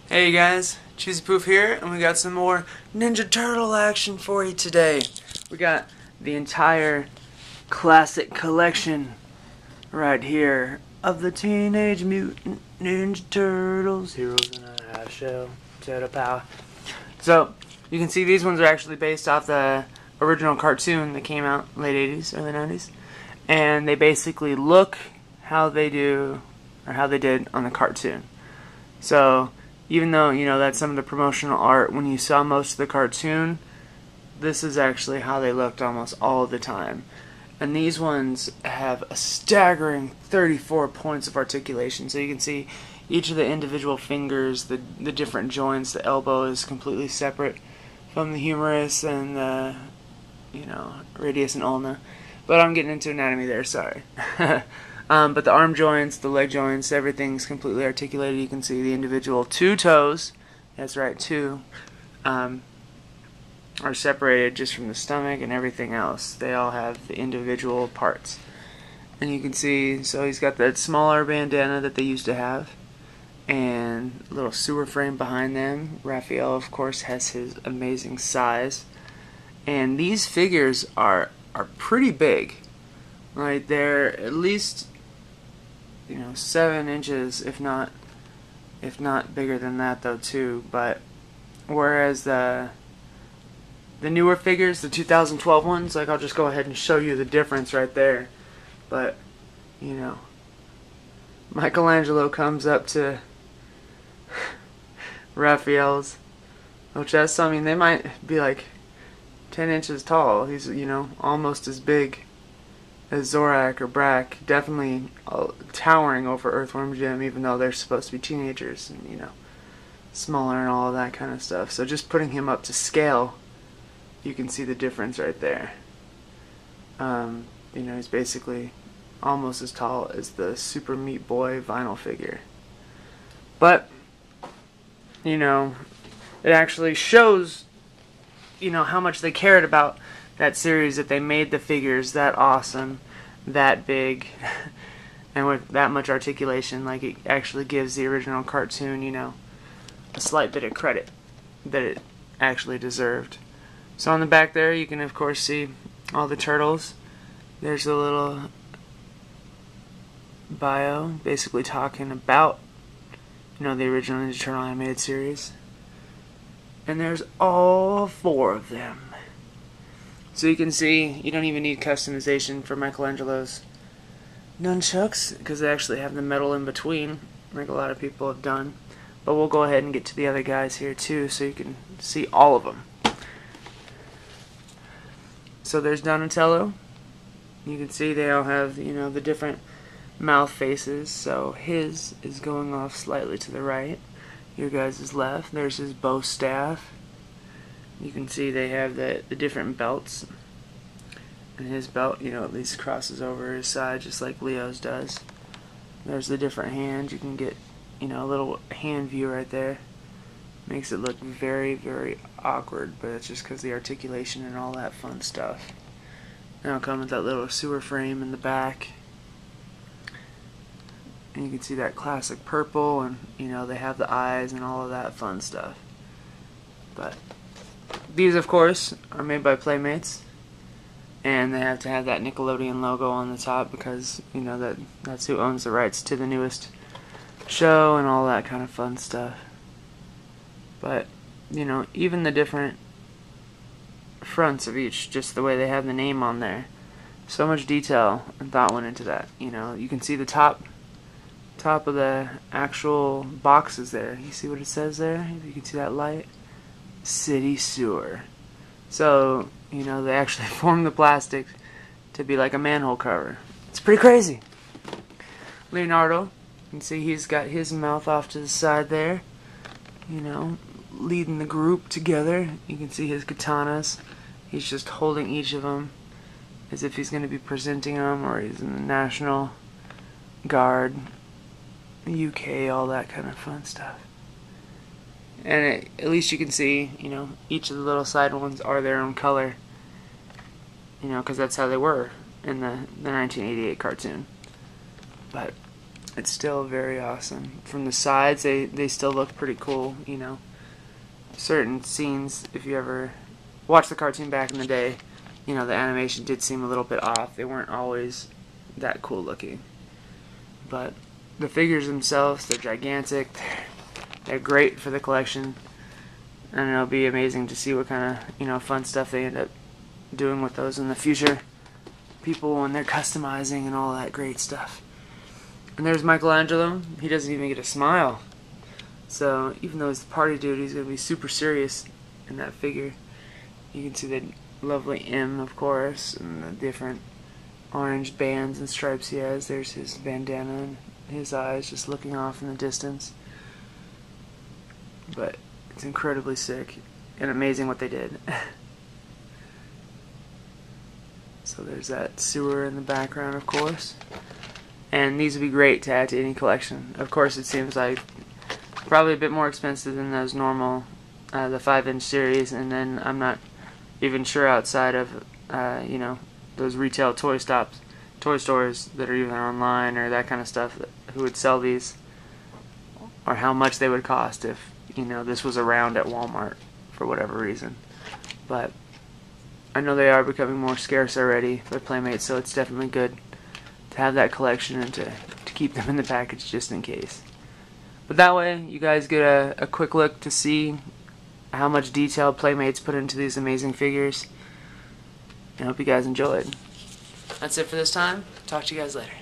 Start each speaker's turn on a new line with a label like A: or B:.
A: Hey guys, chesypoof here, and we got some more Ninja Turtle action for you today. We got the entire classic collection right here of the Teenage Mutant Ninja Turtles, Heroes in a Half Shell, Turtle Power. So, you can see these ones are actually based off the original cartoon that came out late 80s, early 90s. And they basically look how they do, or how they did on the cartoon. So, even though, you know, that's some of the promotional art, when you saw most of the cartoon, this is actually how they looked almost all the time. And these ones have a staggering 34 points of articulation. So you can see each of the individual fingers, the different joints. The elbow is completely separate from the humerus and the, you know, radius and ulna. But I'm getting into anatomy there, sorry. But the arm joints, the leg joints, everything's completely articulated. You can see the individual 2 toes, that's right, 2, are separated just from the stomach and everything else. They all have the individual parts. And you can see, so he's got that smaller bandana that they used to have, and a little sewer frame behind them. Raphael, of course, has his amazing size. And these figures are pretty big. Right, they're at least, you know, 7 inches, if not bigger than that though too. But whereas the newer figures, the 2012 ones, like, I'll just go ahead and show you the difference right there. But you know, Michelangelo comes up to Raphael's chest. So I mean, they might be like 10 inches tall. He's, you know, almost as big as Zorak or Brack, definitely towering over Earthworm Jim, even though they're supposed to be teenagers and, you know, smaller and all of that kind of stuff. So just putting him up to scale, you can see the difference right there. You know, he's basically almost as tall as the Super Meat Boy vinyl figure. But, you know, it actually shows, you know, how much they cared about that series, that they made the figures that awesome, that big, and with that much articulation. Like, it actually gives the original cartoon, you know, a slight bit of credit that it actually deserved. So on the back there, you can of course see all the turtles. There's a little bio, basically talking about, you know, the original Ninja Turtle animated series. And there's all 4 of them. So you can see, you don't even need customization for Michelangelo's nunchucks, because they actually have the metal in between, like a lot of people have done. But we'll go ahead and get to the other guys here too, so you can see all of them. So there's Donatello. You can see they all have, you know, the different mouth faces. So his is going off slightly to the right. Your guys' is left. There's his bow staff. You can see they have the different belts. And his belt, you know, at least crosses over his side just like Leo's does. There's the different hands. You can get, you know, a little hand view right there. Makes it look very, very awkward, but it's just because the articulation and all that fun stuff. Now it'll come with that little sewer frame in the back. And you can see that classic purple, and, you know, they have the eyes and all of that fun stuff. But these, of course, are made by Playmates, and they have to have that Nickelodeon logo on the top because, you know, that's who owns the rights to the newest show and all that kind of fun stuff. But, you know, even the different fronts of each, just the way they have the name on there, so much detail and thought went into that. You know, you can see the top of the actual boxes there. You see what it says there? If you can see that light. City Sewer. So, you know, they actually formed the plastic to be like a manhole cover. It's pretty crazy. Leonardo, you can see he's got his mouth off to the side there, you know, leading the group together. You can see his katanas. He's just holding each of them as if he's going to be presenting them, or he's in the National Guard, UK, all that kind of fun stuff. And at least you can see, you know, each of the little side ones are their own color. You know, because that's how they were in the 1988 cartoon. But it's still very awesome. From the sides, they still look pretty cool, you know. Certain scenes, if you ever watched the cartoon back in the day, you know, the animation did seem a little bit off. They weren't always that cool looking. But the figures themselves, they're gigantic. They're great for the collection. And it'll be amazing to see what kind of, you know, fun stuff they end up doing with those in the future. People when they're customizing and all that great stuff. And there's Michelangelo. He doesn't even get a smile. So even though he's the party dude, he's going to be super serious in that figure. You can see the lovely M, of course, and the different orange bands and stripes he has. There's his bandana and his eyes just looking off in the distance. But it's incredibly sick and amazing what they did. So there's that sewer in the background, of course. And these would be great to add to any collection. Of course, it seems like probably a bit more expensive than those normal, the 5-inch series, and then I'm not even sure outside of, you know, those retail toy stores that are either online or that kind of stuff, who would sell these, or how much they would cost if, you know, this was around at Walmart for whatever reason. But I know they are becoming more scarce already by Playmates, so it's definitely good to have that collection and to keep them in the package just in case. But that way, you guys get a quick look to see how much detail Playmates put into these amazing figures. I hope you guys enjoyed. That's it for this time. Talk to you guys later.